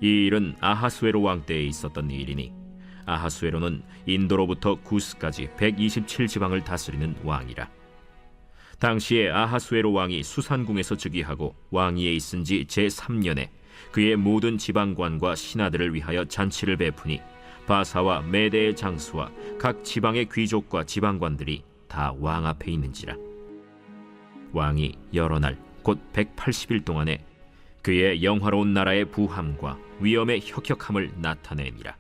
이 일은 아하수에로 왕 때에 있었던 일이니 아하수에로는 인도로부터 구스까지 127지방을 다스리는 왕이라. 당시에 아하수에로 왕이 수산궁에서 즉위하고 왕위에 있은 지 제3년에 그의 모든 지방관과 신하들을 위하여 잔치를 베푸니 바사와 메대의 장수와 각 지방의 귀족과 지방관들이 다 왕 앞에 있는지라. 왕이 여러 날 곧 180일 동안에 그의 영화로운 나라의 부함과 위엄의 혁혁함을 나타내니라.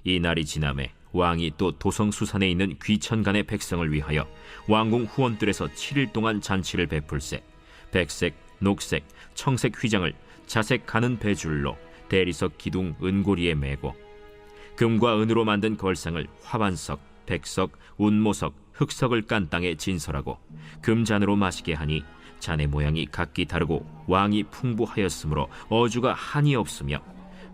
이 날이 지남에 왕이 또 도성수산에 있는 귀천간의 백성을 위하여 왕궁 후원들에서 7일 동안 잔치를 베풀세 백색, 녹색, 청색 휘장을 자색 가는 배줄로 대리석 기둥 은고리에 매고 금과 은으로 만든 걸상을 화반석, 백석, 운모석, 흑석을 깐 땅에 진설하고 금잔으로 마시게 하니 잔의 모양이 각기 다르고 왕이 풍부하였으므로 어주가 한이 없으며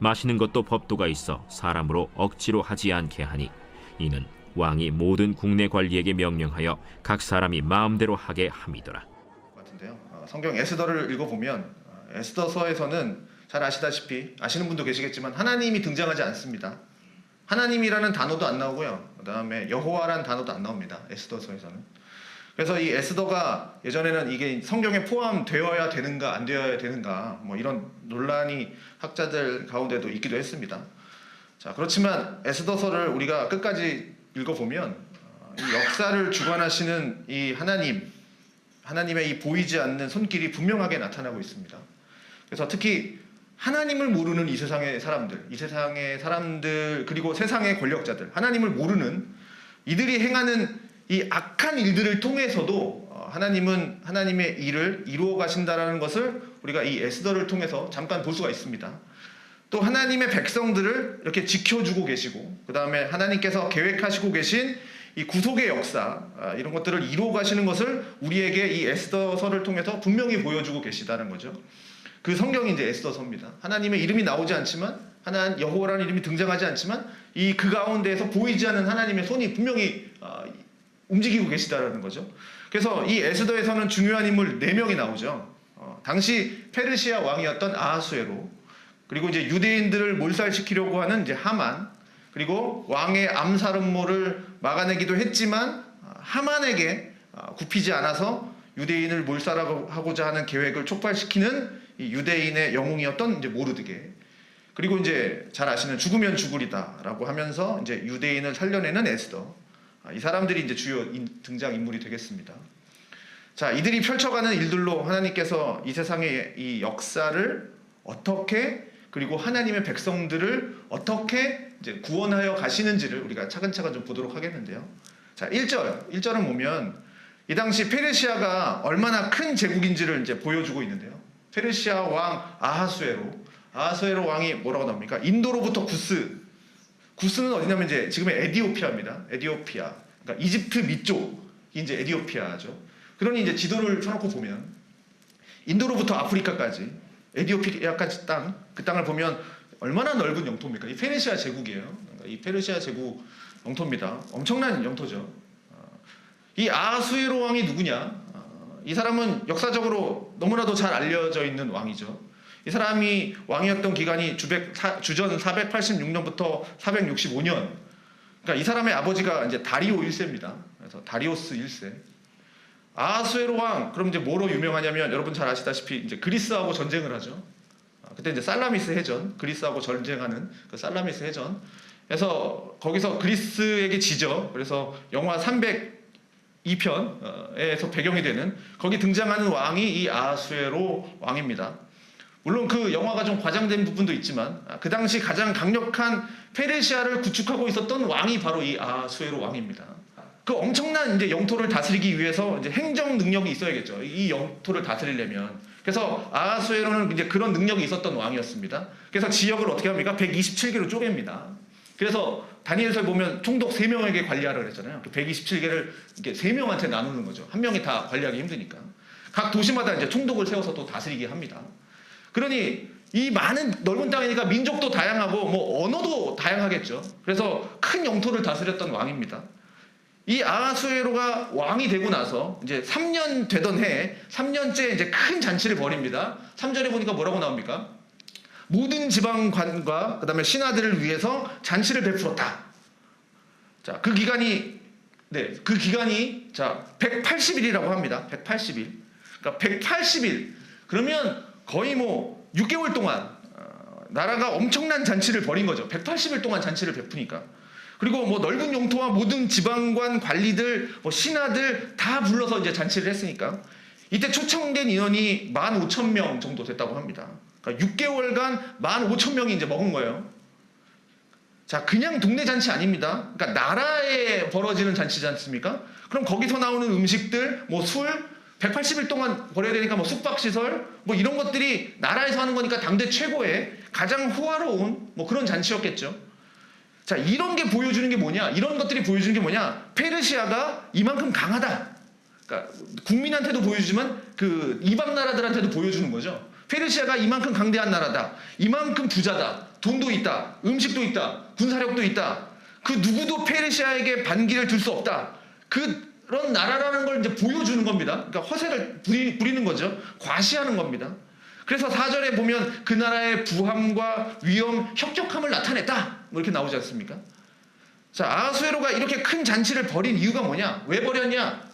마시는 것도 법도가 있어 사람으로 억지로 하지 않게 하니 이는 왕이 모든 국내 관리에게 명령하여 각 사람이 마음대로 하게 함이더라. 같은데요. 성경 에스더를 읽어보면 에스더서에서는 잘 아시다시피 아시는 분도 계시겠지만 하나님이 등장하지 않습니다. 하나님이라는 단어도 안 나오고요. 그 다음에 여호와라는 단어도 안 나옵니다. 에스더서에서는. 그래서 이 에스더가 예전에는 이게 성경에 포함되어야 되는가 안 되어야 되는가 뭐 이런 논란이 학자들 가운데도 있기도 했습니다. 자, 그렇지만 에스더서를 우리가 끝까지 읽어보면 이 역사를 주관하시는 이 하나님의 이 보이지 않는 손길이 분명하게 나타나고 있습니다. 그래서 특히 하나님을 모르는 이 세상의 사람들 그리고 세상의 권력자들, 하나님을 모르는 이들이 행하는 이 악한 일들을 통해서도 하나님은 하나님의 일을 이루어 가신다라는 것을 우리가 이 에스더를 통해서 잠깐 볼 수가 있습니다. 또 하나님의 백성들을 이렇게 지켜주고 계시고 그 다음에 하나님께서 계획하시고 계신 이 구속의 역사 이런 것들을 이루어 가시는 것을 우리에게 이 에스더서를 통해서 분명히 보여주고 계시다는 거죠. 그 성경이 이제 에스더서입니다. 하나님의 이름이 나오지 않지만 여호와라는 이름이 등장하지 않지만 그 가운데에서 보이지 않는 하나님의 손이 분명히 움직이고 계시다라는 거죠. 그래서 이 에스더에서는 중요한 인물 4명이 나오죠. 당시 페르시아 왕이었던 아하수에로, 그리고 이제 유대인들을 몰살시키려고 하는 이제 하만, 그리고 왕의 암살 음모를 막아내기도 했지만 하만에게 굽히지 않아서 유대인을 몰살하고자 하는 계획을 촉발시키는 이 유대인의 영웅이었던 이제 모르드게, 그리고 이제 잘 아시는 죽으면 죽으리다라고 하면서 이제 유대인을 살려내는 에스더. 이 사람들이 이제 주요 등장 인물이 되겠습니다. 자, 이들이 펼쳐가는 일들로 하나님께서 이 세상의 이 역사를 어떻게, 그리고 하나님의 백성들을 어떻게 이제 구원하여 가시는지를 우리가 차근차근 좀 보도록 하겠는데요. 자, 1절은 보면 이 당시 페르시아가 얼마나 큰 제국인지를 이제 보여주고 있는데요. 페르시아 왕 아하수에로 왕이 뭐라고 나옵니까? 인도로부터 구스는 어디냐면 이제 지금의 에디오피아입니다. 에디오피아. 그러니까 이집트 밑쪽이 이제 에디오피아죠. 그러니 이제 지도를 펴놓고 보면 인도로부터 아프리카까지 에디오피아까지 그 땅을 보면 얼마나 넓은 영토입니까? 이 페르시아 제국이에요. 그러니까 이 페르시아 제국 영토입니다. 엄청난 영토죠. 이 아하수에로 왕이 누구냐? 이 사람은 역사적으로 너무나도 잘 알려져 있는 왕이죠. 이 사람이 왕이었던 기간이 주전 486년부터 465년. 그러니까 이 사람의 아버지가 이제 다리오 1세입니다. 그래서 다리오스 1세. 아하수에로 왕, 그럼 이제 뭐로 유명하냐면 여러분 잘 아시다시피 이제 그리스하고 전쟁을 하죠. 그때 이제 살라미스 해전, 그리스하고 전쟁하는 그 살라미스 해전. 그래서 거기서 그리스에게 지죠. 그래서 영화 302편에서 배경이 되는 거기 등장하는 왕이 이 아하수에로 왕입니다. 물론 그 영화가 좀 과장된 부분도 있지만 그 당시 가장 강력한 페르시아를 구축하고 있었던 왕이 바로 이 아하수에로 왕입니다. 그 엄청난 이제 영토를 다스리기 위해서 이제 행정 능력이 있어야겠죠. 이 영토를 다스리려면. 그래서 아하수에로는 이제 그런 능력이 있었던 왕이었습니다. 그래서 지역을 어떻게 합니까? 127개로 쪼갭니다. 그래서 다니엘서에 보면 총독 3명에게 관리하라고 했잖아요. 127개를 이렇게 3명한테 나누는 거죠. 한 명이 다 관리하기 힘드니까. 각 도시마다 이제 총독을 세워서 또 다스리게 합니다. 그러니 이 많은 넓은 땅이니까 민족도 다양하고 뭐 언어도 다양하겠죠. 그래서 큰 영토를 다스렸던 왕입니다. 이 아하수에로가 왕이 되고 나서 이제 3년 되던 해에 3년째 이제 큰 잔치를 벌입니다. 3절에 보니까 뭐라고 나옵니까? 모든 지방관과 그다음에 신하들을 위해서 잔치를 베풀었다. 자, 그 기간이 자 180일이라고 합니다. 180일. 그러니까 180일. 그러면 거의 뭐 6개월 동안 나라가 엄청난 잔치를 벌인 거죠. 180일 동안 잔치를 베푸니까. 그리고 뭐 넓은 영토와 모든 지방관 관리들, 뭐 신하들 다 불러서 이제 잔치를 했으니까 이때 초청된 인원이 15,000명 정도 됐다고 합니다. 그러니까 6개월간 15,000명이 이제 먹은 거예요. 자, 그냥 동네 잔치 아닙니다. 그러니까 나라에 벌어지는 잔치지 않습니까? 그럼 거기서 나오는 음식들, 뭐 술, 180일 동안 벌여야 되니까 뭐 숙박시설, 뭐 이런 것들이 나라에서 하는 거니까 당대 최고의 가장 호화로운 뭐 그런 잔치였겠죠. 자, 이런 게 보여주는 게 뭐냐? 이런 것들이 보여주는 게 뭐냐? 페르시아가 이만큼 강하다. 그러니까 국민한테도 보여주지만 그 이방 나라들한테도 보여주는 거죠. 페르시아가 이만큼 강대한 나라다. 이만큼 부자다. 돈도 있다. 음식도 있다. 군사력도 있다. 그 누구도 페르시아에게 반기를 들 수 없다. 그런 나라라는 걸 이제 보여주는 겁니다. 그러니까 허세를 부리는 거죠. 과시하는 겁니다. 그래서 4절에 보면 그 나라의 부함과 위엄, 혁혁함을 나타냈다. 뭐 이렇게 나오지 않습니까? 자, 아하수에로가 이렇게 큰 잔치를 벌인 이유가 뭐냐? 왜 벌였냐?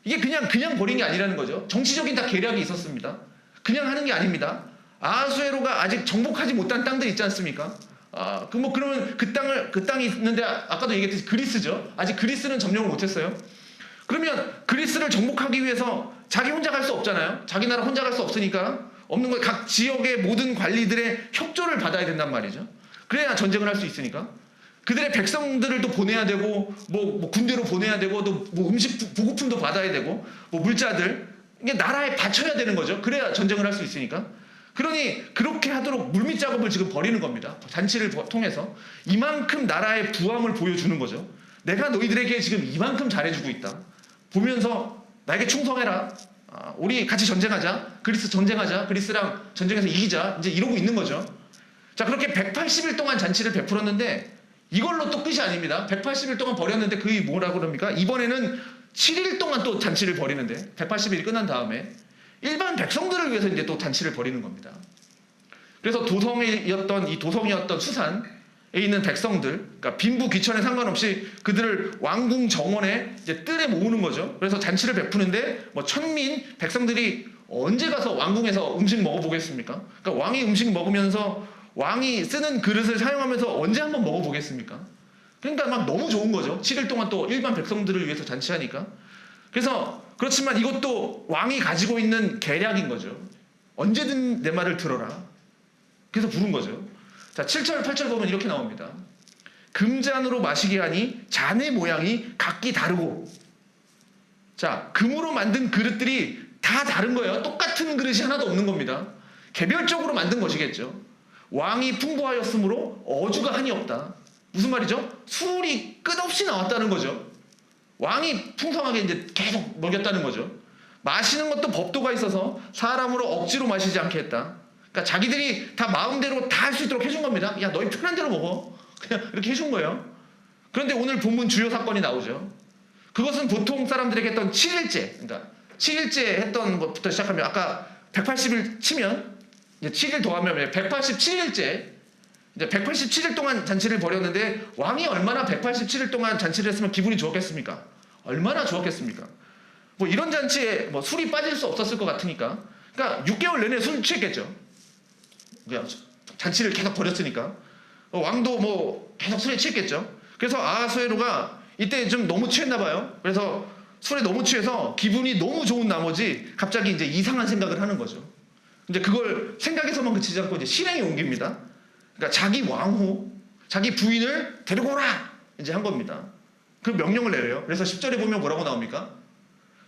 이게 그냥 벌인 게 아니라는 거죠. 정치적인 다 계략이 있었습니다. 그냥 하는 게 아닙니다. 아하수에로가 아직 정복하지 못한 땅들 있지 않습니까? 그러면 그 땅이 있는데 아까도 얘기했듯이 그리스죠. 아직 그리스는 점령을 못했어요. 그러면 그리스를 정복하기 위해서 자기 혼자 갈 수 없잖아요. 자기 나라 혼자 갈 수 없으니까 없는 거 각 지역의 모든 관리들의 협조를 받아야 된단 말이죠. 그래야 전쟁을 할 수 있으니까. 그들의 백성들을 또 보내야 되고 뭐 군대로 보내야 되고 또 뭐 음식 보급품도 받아야 되고 뭐 물자들 이게 나라에 바쳐야 되는 거죠. 그래야 전쟁을 할 수 있으니까. 그러니 그렇게 하도록 물밑 작업을 지금 벌이는 겁니다. 잔치를 통해서 이만큼 나라의 부함을 보여주는 거죠. 내가 너희들에게 지금 이만큼 잘해주고 있다. 보면서 나에게 충성해라. 우리 같이 전쟁하자. 그리스 전쟁하자. 그리스랑 전쟁에서 이기자. 이제 이러고 있는 거죠. 자, 그렇게 180일 동안 잔치를 베풀었는데 이걸로 또 끝이 아닙니다. 180일 동안 벌였는데 그게 뭐라고 그럽니까? 이번에는 7일 동안 또 잔치를 벌이는데 180일이 끝난 다음에 일반 백성들을 위해서 이제 또 잔치를 벌이는 겁니다. 그래서 도성이었던 수산에 있는 백성들, 그러니까 빈부 귀천에 상관없이 그들을 왕궁 정원에 이제 뜰에 모으는 거죠. 그래서 잔치를 베푸는데 뭐 천민 백성들이 언제 가서 왕궁에서 음식 먹어보겠습니까? 그러니까 왕이 음식 먹으면서 왕이 쓰는 그릇을 사용하면서 언제 한번 먹어보겠습니까? 그러니까 막 너무 좋은 거죠. 7일 동안 또 일반 백성들을 위해서 잔치하니까. 그래서 그렇지만 이것도 왕이 가지고 있는 계략인 거죠. 언제든 내 말을 들어라. 그래서 부른 거죠. 자, 7절, 8절 보면 이렇게 나옵니다. 금잔으로 마시게 하니 잔의 모양이 각기 다르고. 자, 금으로 만든 그릇들이 다 다른 거예요. 똑같은 그릇이 하나도 없는 겁니다. 개별적으로 만든 것이겠죠. 왕이 풍부하였으므로 어주가 한이 없다. 무슨 말이죠? 술이 끝없이 나왔다는 거죠. 왕이 풍성하게 이제 계속 먹였다는 거죠. 마시는 것도 법도가 있어서 사람으로 억지로 마시지 않게 했다. 그러니까 자기들이 다 마음대로 다 할 수 있도록 해준 겁니다. 야, 너희 편한 대로 먹어. 그냥 이렇게 해준 거예요. 그런데 오늘 본문 주요 사건이 나오죠. 그것은 보통 사람들에게 했던 7일째, 그러니까 7일째 했던 것부터 시작하면 아까 180일 치면 이제 7일 더하면 187일째, 이제 187일 동안 잔치를 벌였는데 왕이 얼마나 187일 동안 잔치를 했으면 기분이 좋았겠습니까? 얼마나 좋았겠습니까? 뭐 이런 잔치에 뭐 술이 빠질 수 없었을 것 같으니까. 그러니까 6개월 내내 술 취했겠죠. 그냥 잔치를 계속 벌였으니까. 왕도 뭐 계속 술에 취했겠죠. 그래서 아하수에로가 이때 좀 너무 취했나 봐요. 그래서 술에 너무 취해서 기분이 너무 좋은 나머지 갑자기 이제 이상한 생각을 하는 거죠. 이제 그걸 생각에서만 그치지 않고 이제 실행에 옮깁니다. 그러니까 자기 왕후, 자기 부인을 데리고 오라! 이제 한 겁니다. 그 명령을 내려요. 그래서 10절에 보면 뭐라고 나옵니까?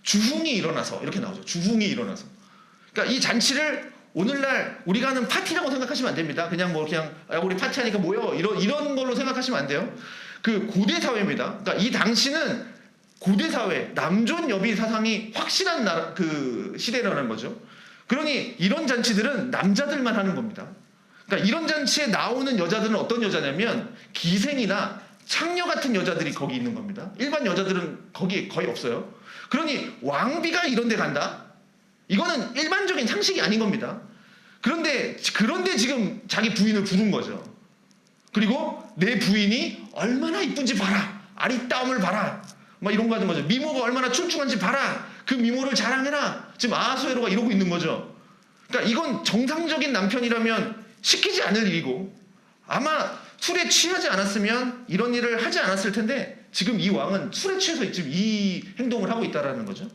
주흥이 일어나서 이렇게 나오죠. 주흥이 일어나서. 그러니까 이 잔치를 오늘날 우리가 하는 파티라고 생각하시면 안 됩니다. 그냥 우리 파티하니까 모여 이런 걸로 생각하시면 안 돼요. 그 고대 사회입니다. 그러니까 이 당시는 고대 사회, 남존 여비 사상이 확실한 그 시대라는 거죠. 그러니 이런 잔치들은 남자들만 하는 겁니다. 그러니까 이런 잔치에 나오는 여자들은 어떤 여자냐면 기생이나 창녀 같은 여자들이 거기 있는 겁니다. 일반 여자들은 거기 거의 없어요. 그러니 왕비가 이런 데 간다? 이거는 일반적인 상식이 아닌 겁니다. 그런데 지금 자기 부인을 부른 거죠. 그리고 내 부인이 얼마나 이쁜지 봐라. 아리따움을 봐라. 막 이런 거 하는 거죠. 미모가 얼마나 출중한지 봐라. 그 미모를 자랑해라. 지금 아하수에로가 이러고 있는 거죠. 그러니까 이건 정상적인 남편이라면 시키지 않을 일이고 아마 술에 취하지 않았으면 이런 일을 하지 않았을 텐데 지금 이 왕은 술에 취해서 지금 이 행동을 하고 있다는 거죠.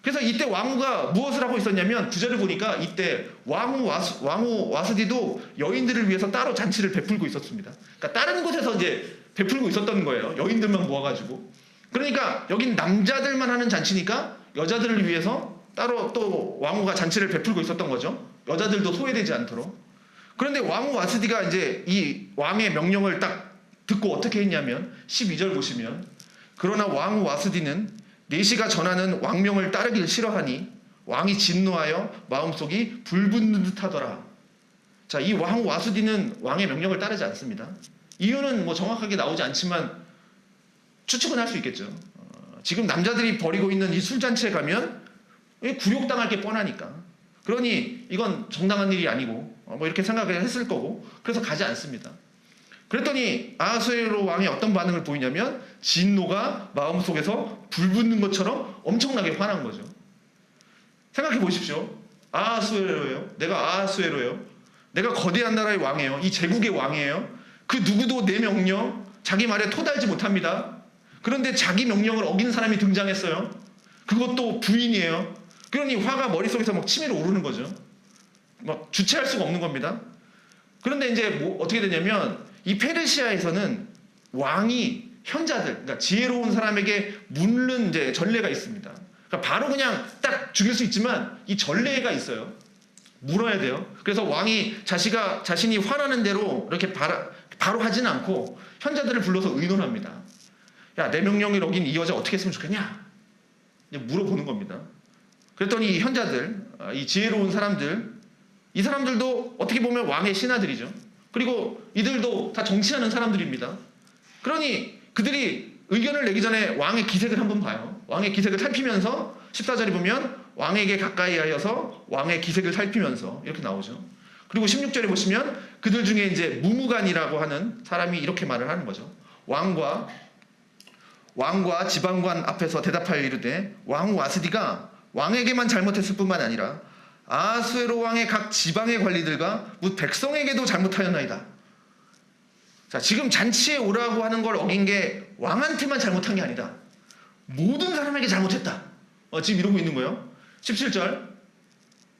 그래서 이때 왕후가 무엇을 하고 있었냐면 구절을 보니까 이때 왕후 와스디도 여인들을 위해서 따로 잔치를 베풀고 있었습니다. 그러니까 다른 곳에서 이제 베풀고 있었던 거예요. 여인들만 모아가지고. 그러니까 여긴 남자들만 하는 잔치니까 여자들을 위해서 따로 또 왕후가 잔치를 베풀고 있었던 거죠. 여자들도 소외되지 않도록. 그런데 왕후 와스디가 이제 이 왕의 명령을 딱 듣고 어떻게 했냐면 12절 보시면 그러나 왕후 와스디는 내시가 전하는 왕명을 따르길 싫어하니 왕이 진노하여 마음속이 불붙는 듯하더라. 자, 이 왕후 와스디는 왕의 명령을 따르지 않습니다. 이유는 뭐 정확하게 나오지 않지만 추측은 할 수 있겠죠. 지금 남자들이 벌이고 있는 이 술잔치에 가면 굴욕당할 게 뻔하니까. 그러니 이건 정당한 일이 아니고 뭐 이렇게 생각을 했을 거고 그래서 가지 않습니다. 그랬더니 아하수에로 왕이 어떤 반응을 보이냐면 진노가 마음속에서 불붙는 것처럼 엄청나게 화난 거죠. 생각해 보십시오. 아하수에로예요. 내가 아하수에로예요. 내가 거대한 나라의 왕이에요. 이 제국의 왕이에요. 그 누구도 내 명령, 자기 말에 토달지 못합니다. 그런데 자기 명령을 어긴 사람이 등장했어요. 그것도 부인이에요. 그러니 화가 머릿속에서 막 치밀어 오르는 거죠. 막 주체할 수가 없는 겁니다. 그런데 이제 뭐 어떻게 되냐면 이 페르시아에서는 왕이 현자들, 그러니까 지혜로운 사람에게 묻는 이제 전례가 있습니다. 그러니까 바로 그냥 딱 죽일 수 있지만 이 전례가 있어요. 물어야 돼요. 그래서 왕이 자신이 화나는 대로 이렇게 바로 하지는 않고 현자들을 불러서 의논합니다. 야, 내 명령을 어긴 이 여자 어떻게 했으면 좋겠냐? 이제 물어보는 겁니다. 그랬더니 이 현자들, 이 지혜로운 사람들, 이 사람들도 어떻게 보면 왕의 신하들이죠. 그리고 이들도 다 정치하는 사람들입니다. 그러니 그들이 의견을 내기 전에 왕의 기색을 한번 봐요. 왕의 기색을 살피면서 14절에 보면 왕에게 가까이 하여서 왕의 기색을 살피면서 이렇게 나오죠. 그리고 16절에 보시면 그들 중에 이제 무무간이라고 하는 사람이 이렇게 말을 하는 거죠. 왕과 지방관 앞에서 대답하여 이르되 왕후 와스디가 왕에게만 잘못했을 뿐만 아니라 아하수에로 왕의 각 지방의 관리들과 무 백성에게도 잘못하였나이다. 자, 지금 잔치에 오라고 하는 걸 어긴 게 왕한테만 잘못한 게 아니다. 모든 사람에게 잘못했다. 지금 이러고 있는 거예요. 17절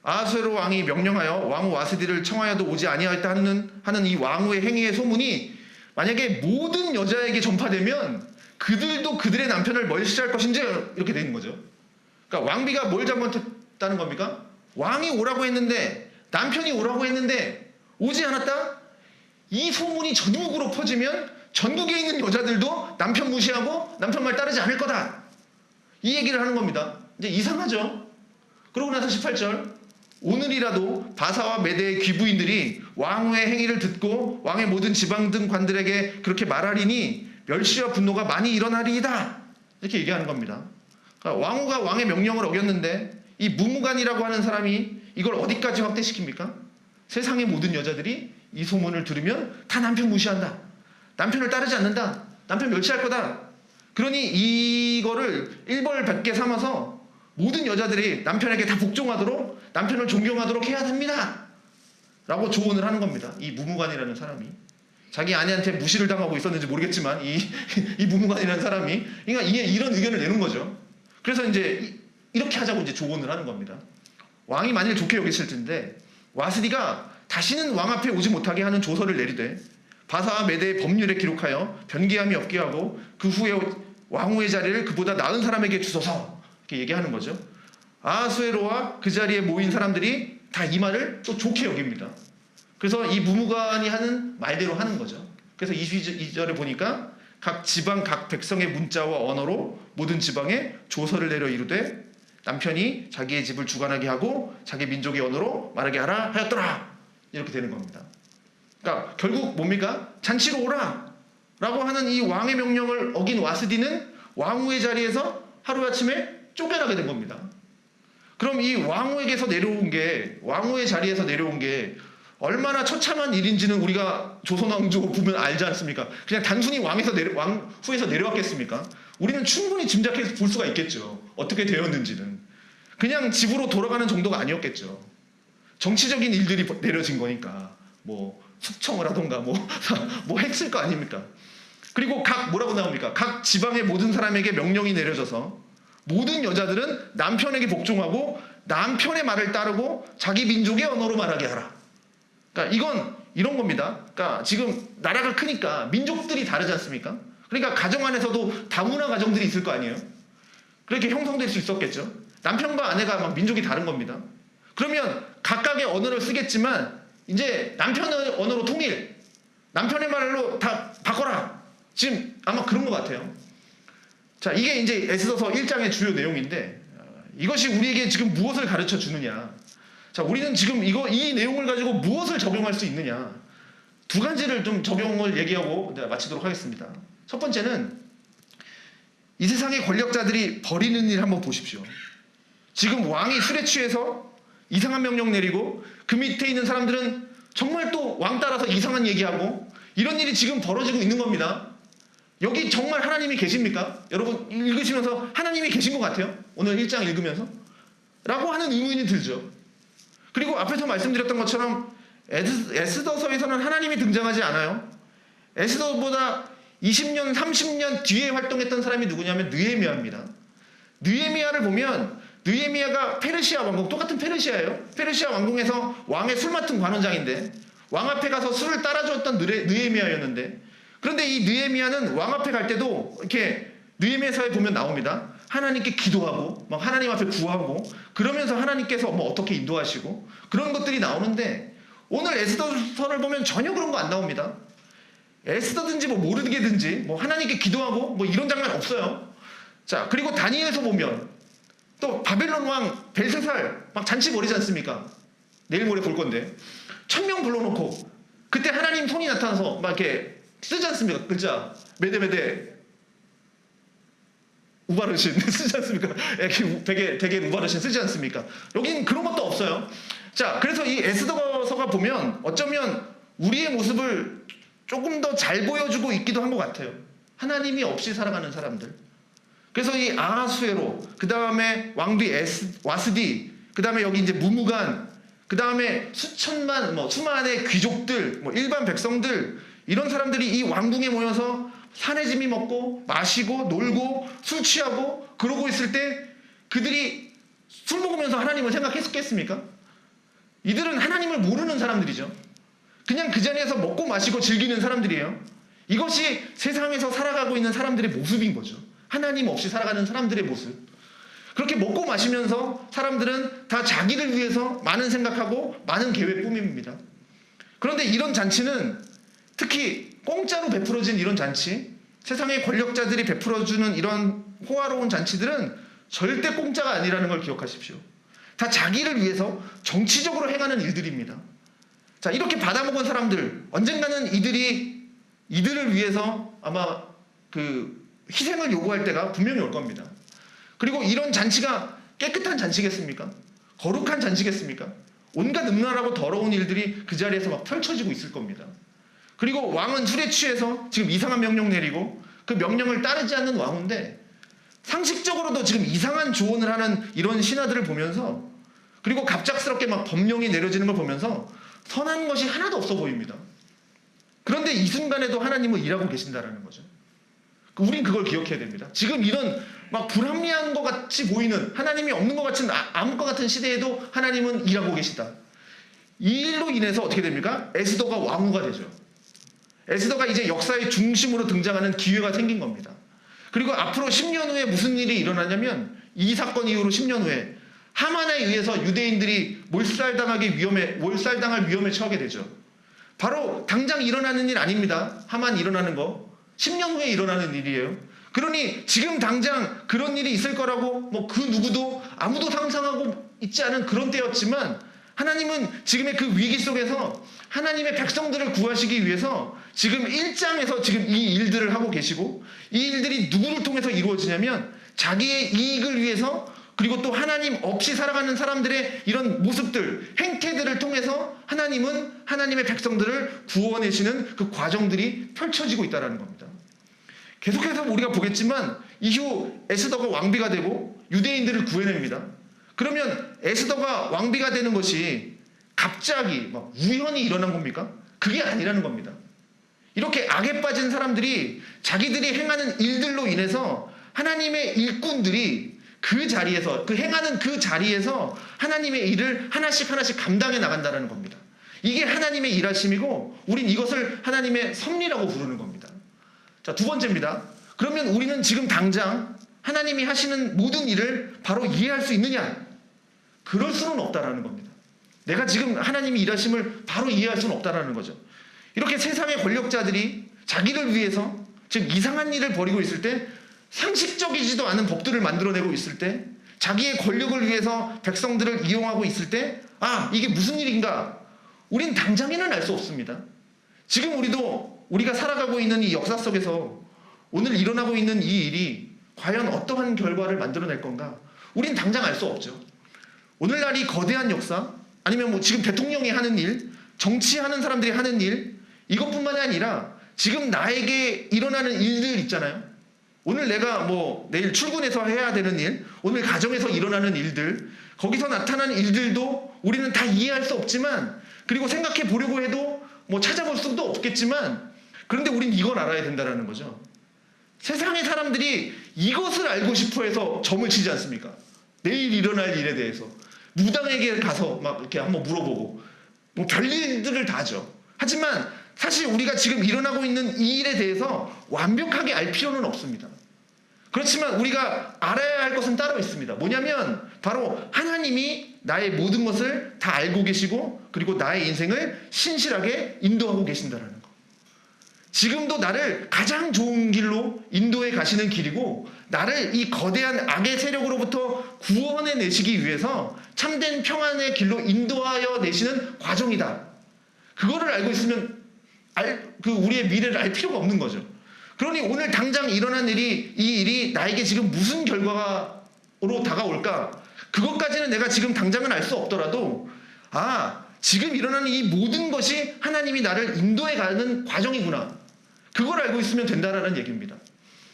아하수에로 왕이 명령하여 왕후 와스디를 청하여도 오지 아니하였다 하는 이 왕후의 행위의 소문이 만약에 모든 여자에게 전파되면 그들도 그들의 남편을 멸시할 것인지 이렇게 되는 거죠. 그러니까 왕비가 뭘 잘못했다는 겁니까? 왕이 오라고 했는데 남편이 오라고 했는데 오지 않았다? 이 소문이 전국으로 퍼지면 전국에 있는 여자들도 남편 무시하고 남편 말 따르지 않을 거다. 이 얘기를 하는 겁니다. 이제 이상하죠? 그러고 나서 18절 오늘이라도 바사와 메대의 귀부인들이 왕후의 행위를 듣고 왕의 모든 지방 등 관들에게 그렇게 말하리니 멸시와 분노가 많이 일어나리이다. 이렇게 얘기하는 겁니다. 그러니까 왕후가 왕의 명령을 어겼는데 이 무무간이라고 하는 사람이 이걸 어디까지 확대시킵니까? 세상의 모든 여자들이 이 소문을 들으면 다 남편 무시한다. 남편을 따르지 않는다. 남편 멸시할 거다. 그러니 이거를 일벌백계 삼아서 모든 여자들이 남편에게 다 복종하도록 남편을 존경하도록 해야 됩니다. 라고 조언을 하는 겁니다. 이 무무간이라는 사람이. 자기 아내한테 무시를 당하고 있었는지 모르겠지만 이 무무간이라는 사람이 그러니까 이런 의견을 내는 거죠. 그래서 이제 이렇게 하자고 이제 조언을 하는 겁니다. 왕이 만일 좋게 여기실 텐데 와스디가 다시는 왕 앞에 오지 못하게 하는 조서를 내리되 바사와 메대의 법률에 기록하여 변기함이 없게 하고 그 후에 왕후의 자리를 그보다 나은 사람에게 주소서 이렇게 얘기하는 거죠. 아하수에로와 그 자리에 모인 사람들이 다 이 말을 또 좋게 여깁니다. 그래서 이 무무간이 하는 말대로 하는 거죠. 그래서 22절에 보니까 각 지방 각 백성의 문자와 언어로 모든 지방에 조서를 내려 이르되 남편이 자기의 집을 주관하게 하고 자기 민족의 언어로 말하게 하라 하였더라. 이렇게 되는 겁니다. 그러니까 결국 뭡니까? 잔치로 오라 라고 하는 이 왕의 명령을 어긴 와스디는 왕후의 자리에서 하루아침에 쫓겨나게 된 겁니다. 그럼 이 왕후에게서 내려온 게, 왕후의 자리에서 내려온 게 얼마나 처참한 일인지는 우리가 조선왕조 보면 알지 않습니까? 그냥 단순히 왕후에서 내려왔겠습니까? 우리는 충분히 짐작해서 볼 수가 있겠죠. 어떻게 되었는지는. 그냥 집으로 돌아가는 정도가 아니었겠죠. 정치적인 일들이 내려진 거니까. 뭐 숙청을 하던가 뭐 했을 거 아닙니까? 그리고 뭐라고 나옵니까? 각 지방의 모든 사람에게 명령이 내려져서 모든 여자들은 남편에게 복종하고 남편의 말을 따르고 자기 민족의 언어로 말하게 하라. 그러니까 이건 이런 겁니다. 그러니까 지금 나라가 크니까 민족들이 다르지 않습니까? 그러니까 가정 안에서도 다문화 가정들이 있을 거 아니에요? 그렇게 형성될 수 있었겠죠. 남편과 아내가 막 민족이 다른 겁니다. 그러면 각각의 언어를 쓰겠지만 이제 남편의 언어로 통일, 남편의 말로 다 바꿔라. 지금 아마 그런 것 같아요. 자, 이게 이제 에스더서 1장의 주요 내용인데 이것이 우리에게 지금 무엇을 가르쳐 주느냐. 자, 우리는 지금 이 내용을 가지고 무엇을 적용할 수 있느냐. 두 가지를 좀 적용을 얘기하고 마치도록 하겠습니다. 첫 번째는 이 세상의 권력자들이 벌이는 일 한번 보십시오. 지금 왕이 술에 취해서 이상한 명령 내리고 그 밑에 있는 사람들은 정말 또 왕 따라서 이상한 얘기하고 이런 일이 지금 벌어지고 있는 겁니다. 여기 정말 하나님이 계십니까? 여러분 읽으시면서 하나님이 계신 것 같아요? 오늘 1장 읽으면서? 라고 하는 의문이 들죠. 그리고 앞에서 말씀드렸던 것처럼 에스더서에서는 하나님이 등장하지 않아요. 에스더보다 20년, 30년 뒤에 활동했던 사람이 누구냐면 느헤미야입니다. 느헤미야를 보면 느헤미야가 페르시아 왕국, 똑같은 페르시아예요. 페르시아 왕궁에서 왕의 술 맡은 관원장인데 왕 앞에 가서 술을 따라주었던 느헤미야였는데 그런데 이 느헤미야는 왕 앞에 갈 때도 이렇게 느헤미야서에 보면 나옵니다. 하나님께 기도하고 막 하나님 앞에 구하고 그러면서 하나님께서 뭐 어떻게 인도하시고 그런 것들이 나오는데 오늘 에스더서를 보면 전혀 그런 거 안 나옵니다. 에스더든지 뭐 모르게든지 뭐 하나님께 기도하고 뭐 이런 장면 없어요. 자, 그리고 다니엘서 보면 또 바벨론 왕 벨사살 막 잔치 벌이지 않습니까? 내일 모레 볼 건데 1000명 불러놓고 그때 하나님 손이 나타나서 막 이렇게 쓰지 않습니까? 글자 메데메데 우바르신 쓰지 않습니까? 되게 우바르신 쓰지 않습니까? 여기는 그런 것도 없어요. 자, 그래서 이 에스더서가 보면 어쩌면 우리의 모습을 조금 더 잘 보여주고 있기도 한 것 같아요. 하나님이 없이 살아가는 사람들. 그래서 이 아하수에로, 그 다음에 왕비 와스디, 그 다음에 여기 이제 무무간, 그 다음에 수만의 귀족들, 일반 백성들, 이런 사람들이 이 왕궁에 모여서 사내짐이 먹고 마시고 놀고 술 취하고 그러고 있을 때 그들이 술 먹으면서 하나님을 생각했겠습니까? 이들은 하나님을 모르는 사람들이죠. 그냥 그 자리에서 먹고 마시고 즐기는 사람들이에요. 이것이 세상에서 살아가고 있는 사람들의 모습인 거죠. 하나님 없이 살아가는 사람들의 모습. 그렇게 먹고 마시면서 사람들은 다 자기를 위해서 많은 생각하고 많은 계획 꾸밉니다. 그런데 이런 잔치는 특히 공짜로 베풀어진 이런 잔치, 세상의 권력자들이 베풀어주는 이런 호화로운 잔치들은 절대 공짜가 아니라는 걸 기억하십시오. 다 자기를 위해서 정치적으로 행하는 일들입니다. 자, 이렇게 받아먹은 사람들, 언젠가는 이들을 위해서 아마 희생을 요구할 때가 분명히 올 겁니다. 그리고 이런 잔치가 깨끗한 잔치겠습니까? 거룩한 잔치겠습니까? 온갖 음란하고 더러운 일들이 그 자리에서 막 펼쳐지고 있을 겁니다. 그리고 왕은 술에 취해서 지금 이상한 명령 내리고 그 명령을 따르지 않는 왕인데 상식적으로도 지금 이상한 조언을 하는 이런 신하들을 보면서 그리고 갑작스럽게 막 법령이 내려지는 걸 보면서 선한 것이 하나도 없어 보입니다. 그런데 이 순간에도 하나님은 일하고 계신다라는 거죠. 우린 그걸 기억해야 됩니다. 지금 이런 막 불합리한 것 같이 보이는 하나님이 없는 것 같은 암흑 것 같은 시대에도 하나님은 일하고 계시다. 이 일로 인해서 어떻게 됩니까? 에스더가 왕후가 되죠. 에스더가 이제 역사의 중심으로 등장하는 기회가 생긴 겁니다. 그리고 앞으로 10년 후에 무슨 일이 일어나냐면 이 사건 이후로 10년 후에 하만에 의해서 유대인들이 몰살당할 위험에 처하게 되죠. 바로 당장 일어나는 일 아닙니다. 하만 일어나는 거. 10년 후에 일어나는 일이에요. 그러니 지금 당장 그런 일이 있을 거라고 그 누구도 아무도 상상하고 있지 않은 그런 때였지만 하나님은 지금의 그 위기 속에서 하나님의 백성들을 구하시기 위해서 지금 1장에서 지금 이 일들을 하고 계시고 이 일들이 누구를 통해서 이루어지냐면 자기의 이익을 위해서 그리고 또 하나님 없이 살아가는 사람들의 이런 모습들, 행태들을 통해서 하나님은 하나님의 백성들을 구원해시는 그 과정들이 펼쳐지고 있다는 겁니다. 계속해서 우리가 보겠지만 이후 에스더가 왕비가 되고 유대인들을 구해냅니다. 그러면 에스더가 왕비가 되는 것이 갑자기 막 우연히 일어난 겁니까? 그게 아니라는 겁니다. 이렇게 악에 빠진 사람들이 자기들이 행하는 일들로 인해서 하나님의 일꾼들이 그 자리에서, 그 행하는 그 자리에서 하나님의 일을 하나씩 감당해 나간다는 겁니다. 이게 하나님의 일하심이고 우린 이것을 하나님의 섭리라고 부르는 겁니다. 자, 두 번째입니다. 그러면 우리는 지금 당장 하나님이 하시는 모든 일을 바로 이해할 수 있느냐? 그럴 수는 없다라는 겁니다. 내가 지금 하나님이 일하심을 바로 이해할 수는 없다라는 거죠. 이렇게 세상의 권력자들이 자기를 위해서 지금 이상한 일을 벌이고 있을 때, 상식적이지도 않은 법들을 만들어내고 있을 때, 자기의 권력을 위해서 백성들을 이용하고 있을 때, 아, 이게 무슨 일인가? 우린 당장에는 알 수 없습니다. 지금 우리가 살아가고 있는 이 역사 속에서 오늘 일어나고 있는 이 일이 과연 어떠한 결과를 만들어낼 건가? 우린 당장 알 수 없죠. 오늘날 이 거대한 역사, 아니면 뭐 지금 대통령이 하는 일, 정치하는 사람들이 하는 일, 이것뿐만이 아니라 지금 나에게 일어나는 일들 있잖아요. 오늘 내가 뭐 내일 출근해서 해야 되는 일, 오늘 가정에서 일어나는 일들, 거기서 나타나는 일들도 우리는 다 이해할 수 없지만, 그리고 생각해 보려고 해도 뭐 찾아볼 수도 없겠지만, 그런데 우린 이걸 알아야 된다는 거죠. 세상의 사람들이 이것을 알고 싶어 해서 점을 치지 않습니까? 내일 일어날 일에 대해서 무당에게 가서 막 이렇게 한번 물어보고 뭐 별일들을 다 하죠. 하지만 사실 우리가 지금 일어나고 있는 이 일에 대해서 완벽하게 알 필요는 없습니다. 그렇지만 우리가 알아야 할 것은 따로 있습니다. 뭐냐면 바로 하나님이 나의 모든 것을 다 알고 계시고, 그리고 나의 인생을 신실하게 인도하고 계신다는 거. 지금도 나를 가장 좋은 길로 인도해 가시는 길이고, 나를 이 거대한 악의 세력으로부터 구원해 내시기 위해서 참된 평안의 길로 인도하여 내시는 과정이다. 그거를 알고 있으면 우리의 미래를 알 필요가 없는 거죠. 그러니 오늘 당장 일어난 일이, 이 일이 나에게 지금 무슨 결과로 다가올까? 그것까지는 내가 지금 당장은 알 수 없더라도, 아, 지금 일어나는 이 모든 것이 하나님이 나를 인도해 가는 과정이구나. 그걸 알고 있으면 된다라는 얘기입니다.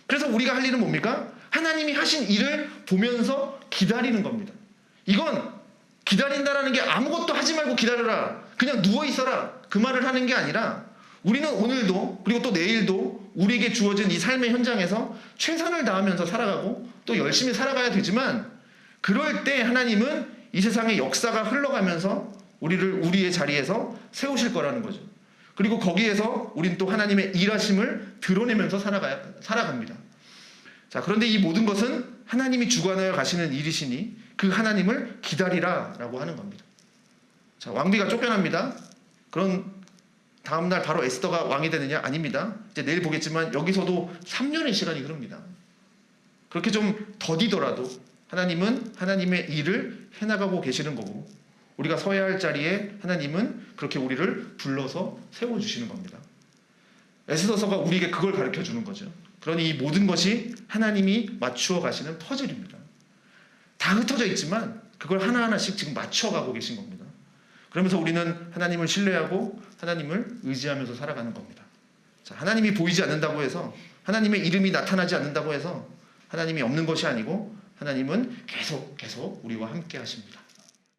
그래서 우리가 할 일은 뭡니까? 하나님이 하신 일을 보면서 기다리는 겁니다. 이건 기다린다라는 게 아무것도 하지 말고 기다려라, 그냥 누워 있어라, 그 말을 하는 게 아니라, 우리는 오늘도 그리고 또 내일도 우리에게 주어진 이 삶의 현장에서 최선을 다하면서 살아가고 또 열심히 살아가야 되지만, 그럴 때 하나님은 이 세상의 역사가 흘러가면서 우리의 자리에서 세우실 거라는 거죠. 그리고 거기에서 우린 또 하나님의 일하심을 드러내면서 살아갑니다. 자, 그런데 이 모든 것은 하나님이 주관하여 가시는 일이시니 그 하나님을 기다리라라고 하는 겁니다. 자, 왕비가 쫓겨납니다. 그런 다음날 바로 에스더가 왕이 되느냐? 아닙니다. 이제 내일 보겠지만 여기서도 3년의 시간이 흐릅니다. 그렇게 좀 더디더라도 하나님은 하나님의 일을 해나가고 계시는 거고, 우리가 서야 할 자리에 하나님은 그렇게 우리를 불러서 세워주시는 겁니다. 에스더서가 우리에게 그걸 가르쳐주는 거죠. 그러니 이 모든 것이 하나님이 맞추어 가시는 퍼즐입니다. 다 흩어져 있지만 그걸 하나하나씩 지금 맞춰가고 계신 겁니다. 그러면서 우리는 하나님을 신뢰하고 하나님을 의지하면서 살아가는 겁니다. 자, 하나님이 보이지 않는다고 해서, 하나님의 이름이 나타나지 않는다고 해서 하나님이 없는 것이 아니고, 하나님은 계속 우리와 함께 하십니다.